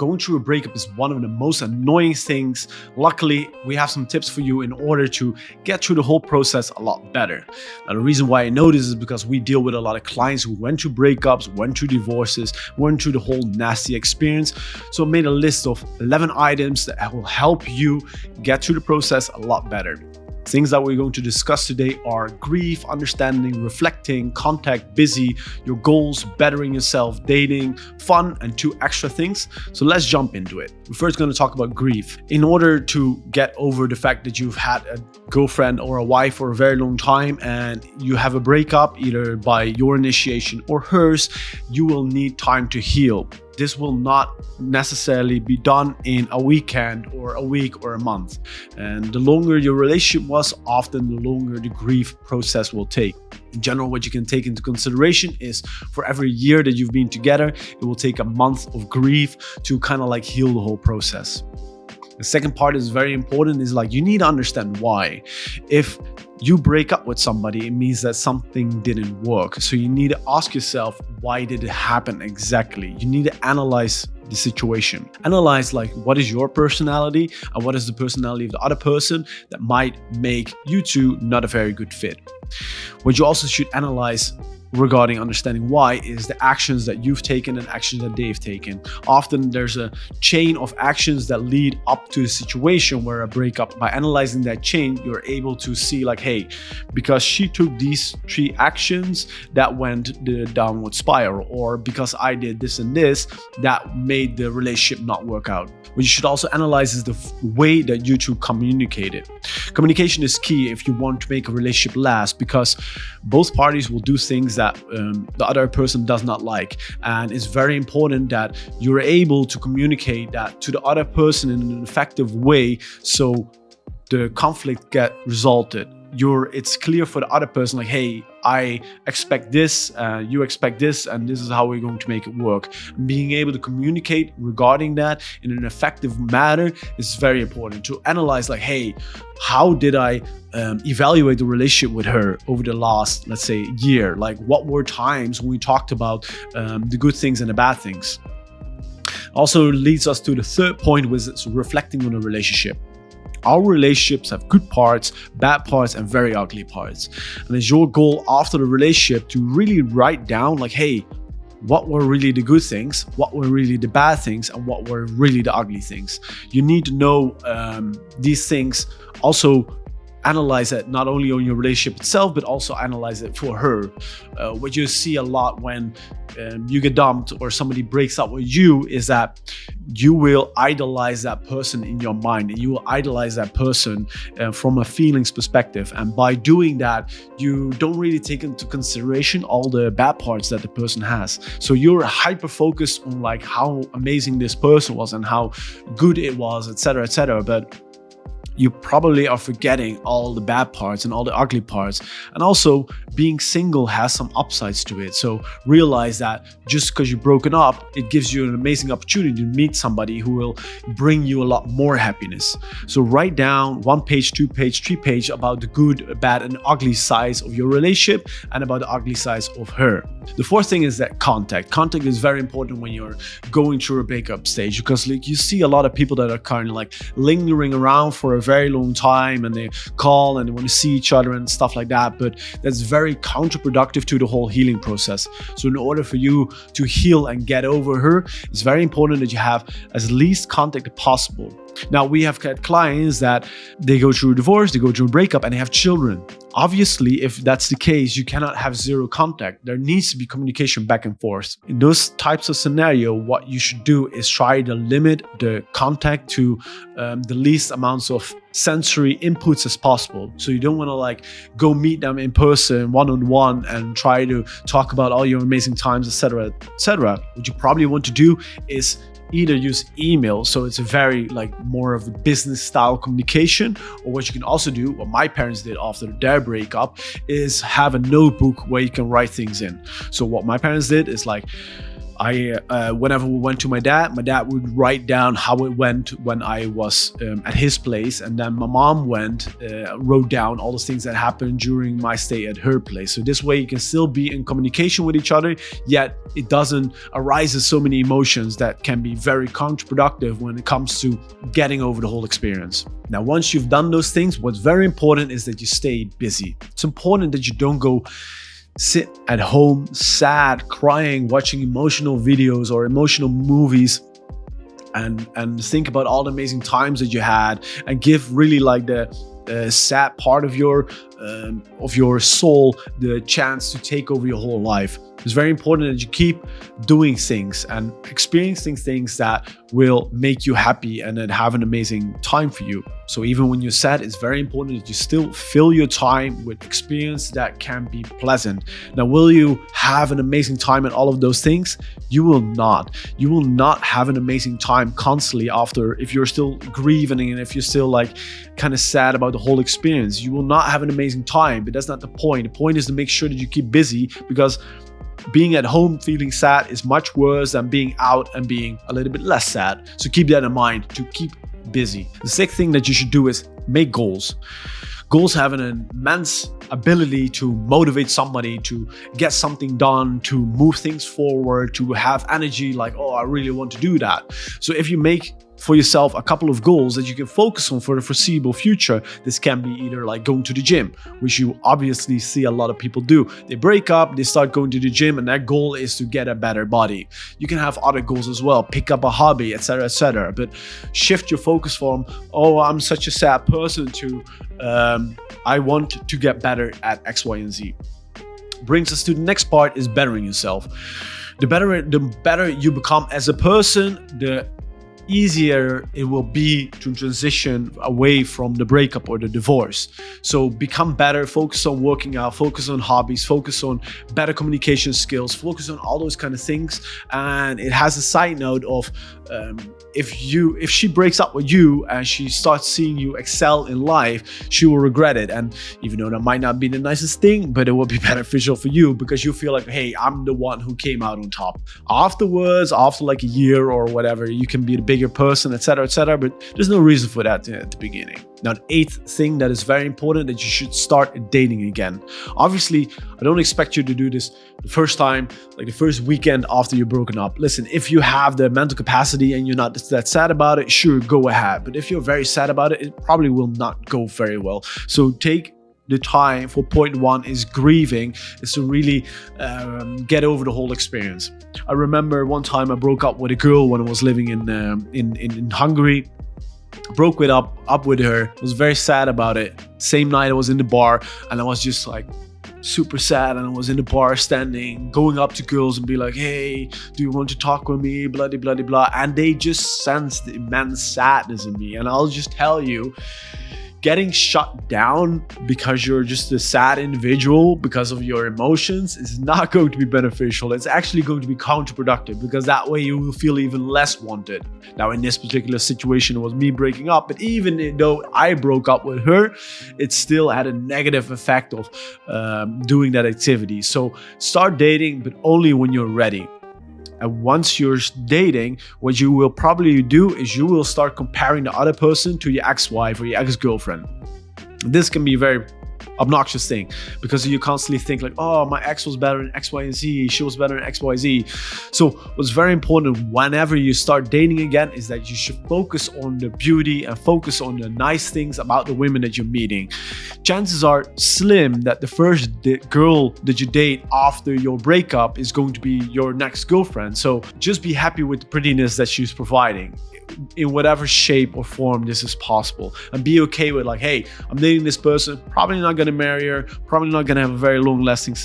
going through a breakup is one of the most annoying things. Luckily, we have some tips for you in order to get through the whole process a lot better. Now, the reason why I know this is because we deal with a lot of clients who went through breakups, went through divorces, went through the whole nasty experience. So I made a list of 11 items that will help you get through the process a lot better. Things that we're going to discuss today are grief, understanding, reflecting, contact, busy, your goals, bettering yourself, dating, fun, and 2 extra things. So let's jump into it. We're first going to talk about grief. In order to get over the fact that you've had a girlfriend or a wife for a very long time and you have a breakup, either by your initiation or hers, you will need time to heal. This will not necessarily be done in a weekend or a week or a month. And the longer your relationship was, often the longer the grief process will take. In general, what you can take into consideration is for every year that you've been together, it will take a month of grief to kind of like heal the whole process. The second part is very important, is like you need to understand why. If you break up with somebody, it means that something didn't work. So you need to ask yourself, why did it happen exactly? You need to analyze the situation. Analyze like what is your personality and what is the personality of the other person that might make you two not a very good fit. What you also should analyze regarding understanding why is the actions that you've taken and actions that they've taken. Often there's a chain of actions that lead up to a situation where a breakup. By analyzing that chain, you're able to see like, hey, because she took these 3 actions, that went the downward spiral, or because I did this and this, that made the relationship not work out. What you should also analyze is the way that you two communicated. Communication is key if you want to make a relationship last, because both parties will do things that the other person does not like. And it's very important that you're able to communicate that to the other person in an effective way so the conflict get resulted. It's clear for the other person like, hey, I expect this, you expect this, and this is how we're going to make it work. Being able to communicate regarding that in an effective manner is very important. To analyze like, hey, how did I evaluate the relationship with her over the last, let's say, year? Like, what were times when we talked about the good things and the bad things? Also leads us to the third point, which is reflecting on a relationship. Our relationships have good parts, bad parts, and very ugly parts. And it's your goal after the relationship to really write down like, hey, what were really the good things, what were really the bad things, and what were really the ugly things. You need to know these things. Also analyze it not only on your relationship itself, but also analyze it for her. What you see a lot when you get dumped or somebody breaks up with you is that you will idolize that person in your mind, and you will idolize that person from a feelings perspective. And by doing that, you don't really take into consideration all the bad parts that the person has. So you're hyper focused on like how amazing this person was and how good it was, etc., etc. But you probably are forgetting all the bad parts and all the ugly parts. And also, being single has some upsides to it. So realize that just because you're broken up, it gives you an amazing opportunity to meet somebody who will bring you a lot more happiness. So write down 1 page, 2 page, 3 page about the good, bad, and ugly sides of your relationship and about the ugly sides of her. The fourth thing is that contact. Contact is very important when you're going through a breakup stage, because like you see a lot of people that are kind of like lingering around for a very long time, and they call and they want to see each other and stuff like that, but that's very counterproductive to the whole healing process. So in order for you to heal and get over her, it's very important that you have as least contact as possible. Now, we have had clients that they go through a divorce, they go through a breakup, and they have children. Obviously, if that's the case, you cannot have zero contact. There needs to be communication back and forth. In those types of scenario, what you should do is try to limit the contact to the least amounts of sensory inputs as possible. So you don't want to like go meet them in person, one-on-one, and try to talk about all your amazing times, etc., etc. What you probably want to do is either use email, so it's a very like more of a business style communication, or what you can also do, what my parents did after their breakup, is have a notebook where you can write things in. So what my parents did is like, Whenever we went to my dad would write down how it went when I was at his place, and then my mom wrote down all those things that happened during my stay at her place. So this way you can still be in communication with each other, yet it doesn't arise so many emotions that can be very counterproductive when it comes to getting over the whole experience. Now, once you've done those things, what's very important is that you stay busy. It's important that you don't go sit at home sad, crying, watching emotional videos or emotional movies and think about all the amazing times that you had, and give really like the sad part of your soul the chance to take over your whole life. It's very important that you keep doing things and experiencing things that will make you happy and then have an amazing time for you. So even when you're sad, it's very important that you still fill your time with experience that can be pleasant. Now, will you have an amazing time at all of those things? You will not. You will not have an amazing time constantly after, if you're still grieving and if you're still like kind of sad about the whole experience. You will not have an amazing time, but that's not the point. The point is to make sure that you keep busy, because being at home feeling sad is much worse than being out and being a little bit less sad. So keep that in mind, to keep busy. The sixth thing that you should do is make goals. Goals have an immense ability to motivate somebody to get something done, to move things forward, to have energy like, oh, I really want to do that. So if you make for yourself a couple of goals that you can focus on for the foreseeable future, this can be either like going to the gym, which you obviously see a lot of people do. They break up, they start going to the gym, and their goal is to get a better body. You can have other goals as well, pick up a hobby, etc., etc. But shift your focus from, oh, I'm such a sad person, to I want to get better at X, Y, and Z. Brings us to the next part, is bettering yourself. The better you become as a person, the easier it will be to transition away from the breakup or the divorce. So become better, focus on working out, focus on hobbies, focus on better communication skills, focus on all those kind of things. And it has a side note of if she breaks up with you and she starts seeing you excel in life, she will regret it. And even though that might not be the nicest thing, but it will be beneficial for you, because you feel like, hey, I'm the one who came out on top. Afterwards, after like a year or whatever, you can be the bigger person, etc., etc. But there's no reason for that at the beginning. Now, the eighth thing that is very important, that you should start dating again. Obviously, I don't expect you to do this the first time, like the first weekend after you're broken up. Listen, if you have the mental capacity and you're not that sad about it, sure, go ahead. But if you're very sad about it, it probably will not go very well. So take the time for point one, is grieving, is to really get over the whole experience. I remember one time I broke up with a girl when I was living in Hungary. Broke up with her, was very sad about it. Same night I was in the bar and I was just like super sad, and I was in the bar standing, going up to girls and be like, hey, do you want to talk with me, blah blah blah blah, and they just sensed the immense sadness in me. And I'll just tell you, getting shut down because you're just a sad individual because of your emotions is not going to be beneficial. It's actually going to be counterproductive, because that way you will feel even less wanted. Now, in this particular situation, it was me breaking up, but even though I broke up with her, it still had a negative effect of doing that activity. So start dating, but only when you're ready. And once you're dating, what you will probably do is you will start comparing the other person to your ex-wife or your ex-girlfriend. This can be a very obnoxious thing, because you constantly think like, oh, my ex was better in X, Y, and Z, she was better in X, Y, Z. So what's very important whenever you start dating again is that you should focus on the beauty and focus on the nice things about the women that you're meeting. Chances are slim that the first girl that you date after your breakup is going to be your next girlfriend. So just be happy with the prettiness that she's providing, in whatever shape or form this is possible, and be okay with like, hey, I'm dating this person, probably not going to marry her, probably not going to have a very long lasting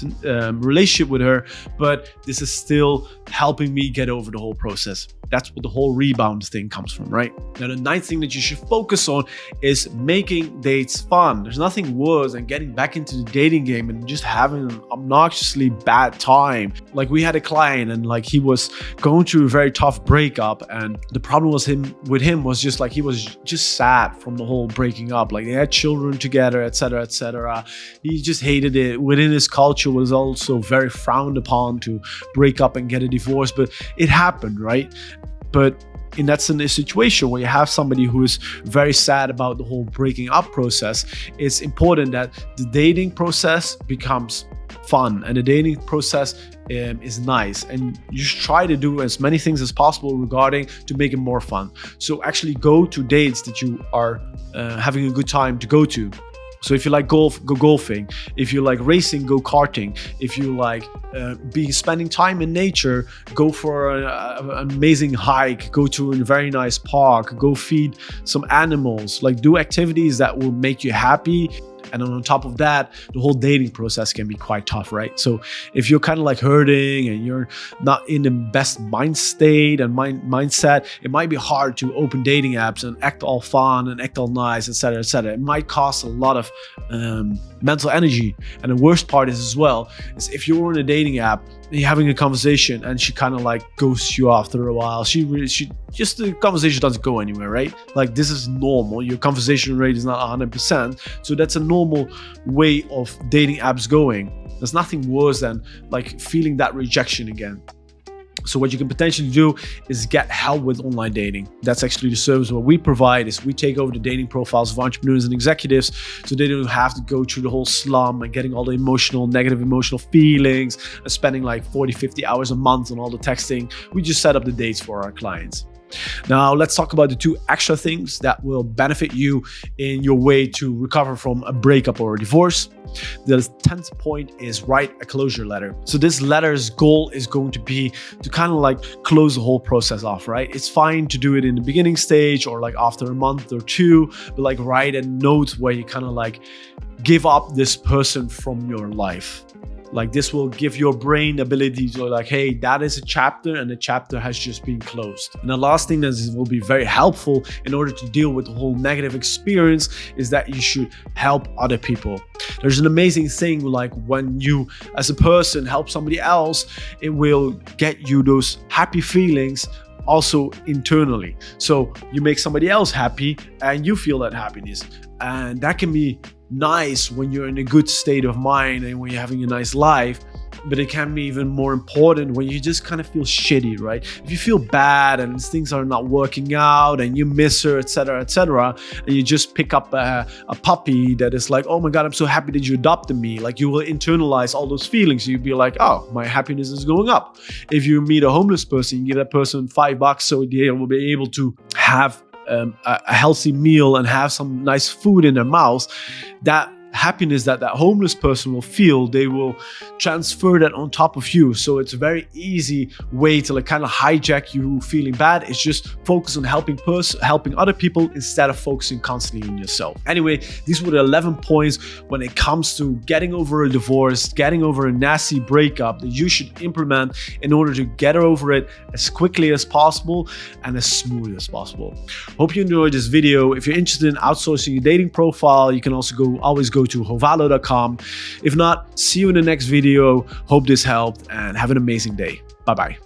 relationship with her, but this is still helping me get over the whole process. That's what the whole rebound thing comes from, right? Now, the ninth thing that you should focus on is making dates fun. There's nothing worse than getting back into the dating game and just having an obnoxiously bad time. Like, we had a client and like he was going through a very tough breakup, and the problem was with him was just like he was just sad from the whole breaking up. Like, they had children together, etc., etc. etc. He just hated it. Within his culture was also very frowned upon to break up and get a divorce, but it happened, right? But that's in a situation where you have somebody who is very sad about the whole breaking up process. It's important that the dating process becomes fun and the dating process is nice, and you should try to do as many things as possible regarding to make it more fun. So actually go to dates that you are having a good time to go to. So if you like golf, go golfing. If you like racing, go karting. If you like spending time in nature, go for an amazing hike, go to a very nice park, go feed some animals, like do activities that will make you happy. And then on top of that, the whole dating process can be quite tough, right? So if you're kind of like hurting and you're not in the best mind state and mindset, it might be hard to open dating apps and act all fun and act all nice, etc., etc. It might cost a lot of mental energy. And the worst part is as well, is if you're in a dating app, you're having a conversation and she kind of like ghosts you after a while. The conversation doesn't go anywhere, right? Like this is normal. Your conversation rate is not 100%. So that's a normal way of dating apps going. There's nothing worse than like feeling that rejection again. So what you can potentially do is get help with online dating. That's actually the service what we provide, is we take over the dating profiles of entrepreneurs and executives so they don't have to go through the whole slum and getting all the negative emotional feelings and spending like 40, 50 hours a month on all the texting. We just set up the dates for our clients. Now let's talk about the 2 extra things that will benefit you in your way to recover from a breakup or a divorce. The 10th point is write a closure letter. So this letter's goal is going to be to kind of like close the whole process off, right? It's fine to do it in the beginning stage or like after a month or 2, but like write a note where you kind of like give up this person from your life. Like this will give your brain the ability to like, hey, that is a chapter and the chapter has just been closed. And the last thing that will be very helpful in order to deal with the whole negative experience is that you should help other people. There's an amazing thing like when you as a person help somebody else, it will get you those happy feelings also internally. So you make somebody else happy and you feel that happiness. And that can be nice when you're in a good state of mind and when you're having a nice life, but it can be even more important when you just kind of feel shitty, right? If you feel bad and things are not working out and you miss her, etc., etc., and you just pick up a puppy that is like, oh my God, I'm so happy that you adopted me. Like you will internalize all those feelings. You'll be like, oh, my happiness is going up. If you meet a homeless person, you give that person $5 so they will be able to have a healthy meal and have some nice food in their mouths. That happiness that homeless person will feel, they will transfer that on top of you. So it's a very easy way to like kind of hijack you feeling bad. It's just focus on helping other people instead of focusing constantly on yourself. Anyway, these were the 11 points when it comes to getting over a divorce, getting over a nasty breakup that you should implement in order to get over it as quickly as possible and as smooth as possible. Hope you enjoyed this video. If you're interested in outsourcing your dating profile, you can also always go to hovalo.com. If not, see you in the next video. Hope this helped and have an amazing day. Bye-bye.